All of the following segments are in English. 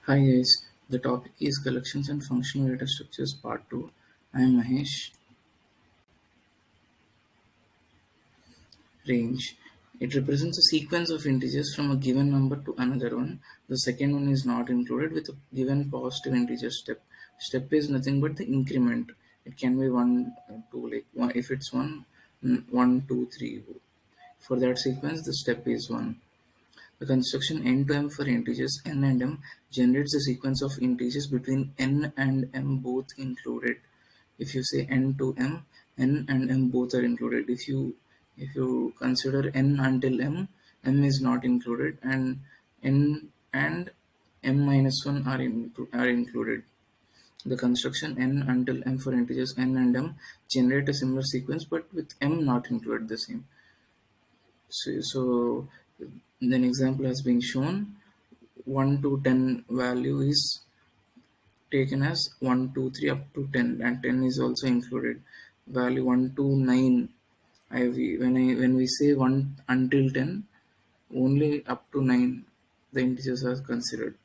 Hi guys, the topic is collections and functional data structures part 2. I am Mahesh. Range. It represents a sequence of integers from a given number to another one. The second one is not included with a given positive integer step. Step is nothing but the increment. It can be 1, 2, like one, if it's 1, 1, 2, 3. For that sequence, the step is 1. The construction n to m for integers n and m generates a sequence of integers between n and m both included. If you say n to m, n and m both are included. If you consider n until m is not included, and n and m minus 1 are included. The construction n until m for integers n and m generate a similar sequence, but with m not included the same. So an example has been shown. 1 to 10 value is taken as 1, 2, 3 up to 10, and 10 is also included. Value 1 to 9. When we say 1 until 10, only up to 9 the integers are considered.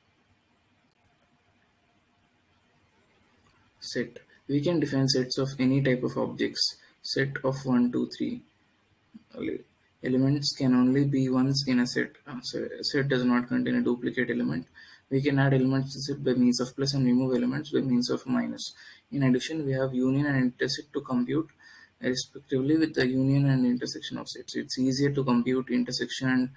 Set. We can define sets of any type of objects. Set of 1, 2, 3. Elements can only be ones in a set. So a set does not contain a duplicate element. We can add elements to set by means of plus and remove elements by means of minus. In addition, we have union and intersect to compute respectively with the union and intersection of sets. It's easier to compute intersection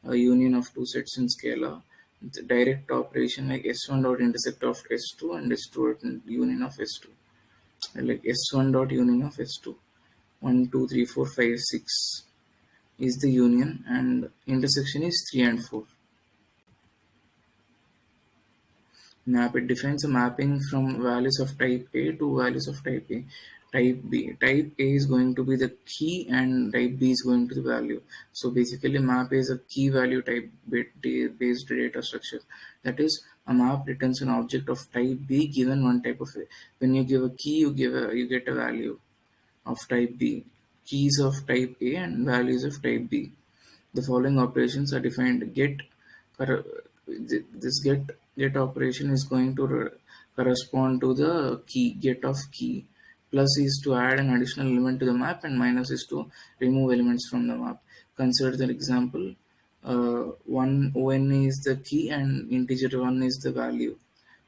and union of two sets in scalar. The direct operation like S1 dot intersect of S2 and S2 dot union of S2. Like S1 dot union of S2. 1, 2, 3, 4, 5, 6 is the union, and intersection is 3 and 4. Map. It defines a mapping from values of type A to values of type A. Type B. Type A is going to be the key and type B is going to the value. So basically map is a key value type based data structure. That is, a map returns an object of type B given one type of A. When you give a key, you get a value of type B. Keys of type A and values of type B. The following operations are defined. This get operation is going to correspond to the key get of key. Plus is to add an additional element to the map, and minus is to remove elements from the map. Consider the example. One on is the key and integer 1 is the value.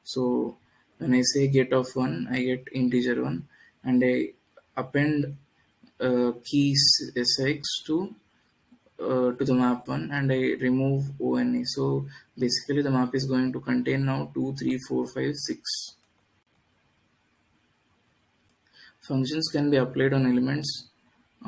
So when I say get of 1, I get integer 1, and I append keys sx to the map 1, and I remove ONE. So basically the map is going to contain now 2, 3, 4, 5, 6. Functions can be applied on elements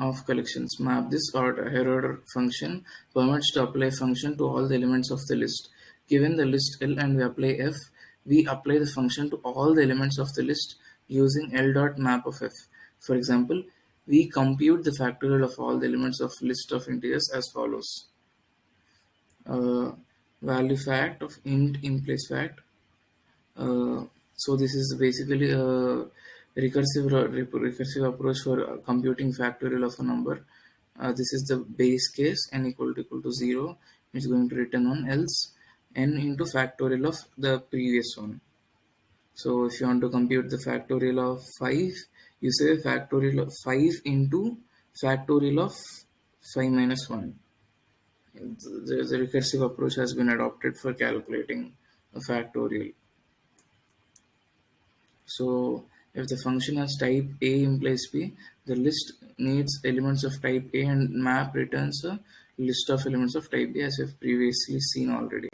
of collections. Map. This higher order function permits to apply function to all the elements of the list. Given the list L and we apply F, we apply the function to all the elements of the list using L dot map of F. For example, we compute the factorial of all the elements of list of integers as follows. uh, Value fact of int in place fact. So this is basically a recursive approach for computing factorial of a number. This is the base case n equal to 0. It's going to return 1, else n into factorial of the previous one. So if you want to compute the factorial of 5, you say factorial of 5 into factorial of 5 minus 1. The recursive approach has been adopted for calculating a factorial. So if the function has type A implies B, the list needs elements of type A, and map returns a list of elements of type B, as we've previously seen already.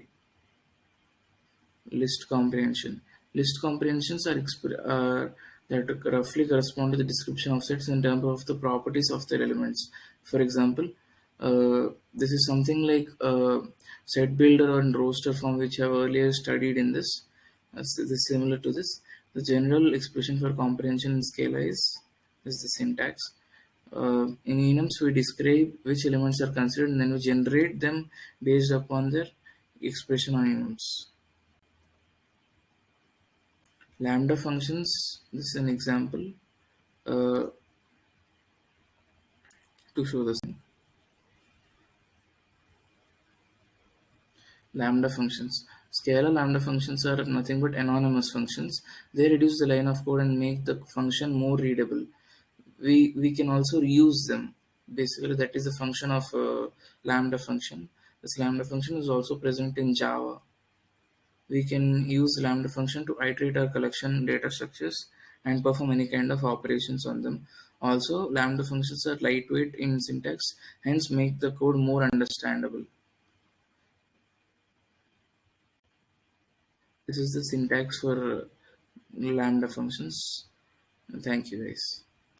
List comprehension. List comprehensions are that roughly correspond to the description of sets in terms of the properties of their elements. For example, this is something like set builder and roster form, which I have earlier studied in this. This is similar to this. The general expression for comprehension in Scala is the syntax. In enums, we describe which elements are considered, and then we generate them based upon their expression on enums. Lambda functions. This is an example uh, to show the thing. Lambda functions. Scalar lambda functions are nothing but anonymous functions. They reduce the line of code and make the function more readable. We can also reuse them. Basically, that is the function of lambda function. This lambda function is also present in Java. We can use lambda function to iterate our collection data structures and perform any kind of operations on them. Also, lambda functions are lightweight in syntax, hence make the code more understandable. This is the syntax for lambda functions. Thank you guys.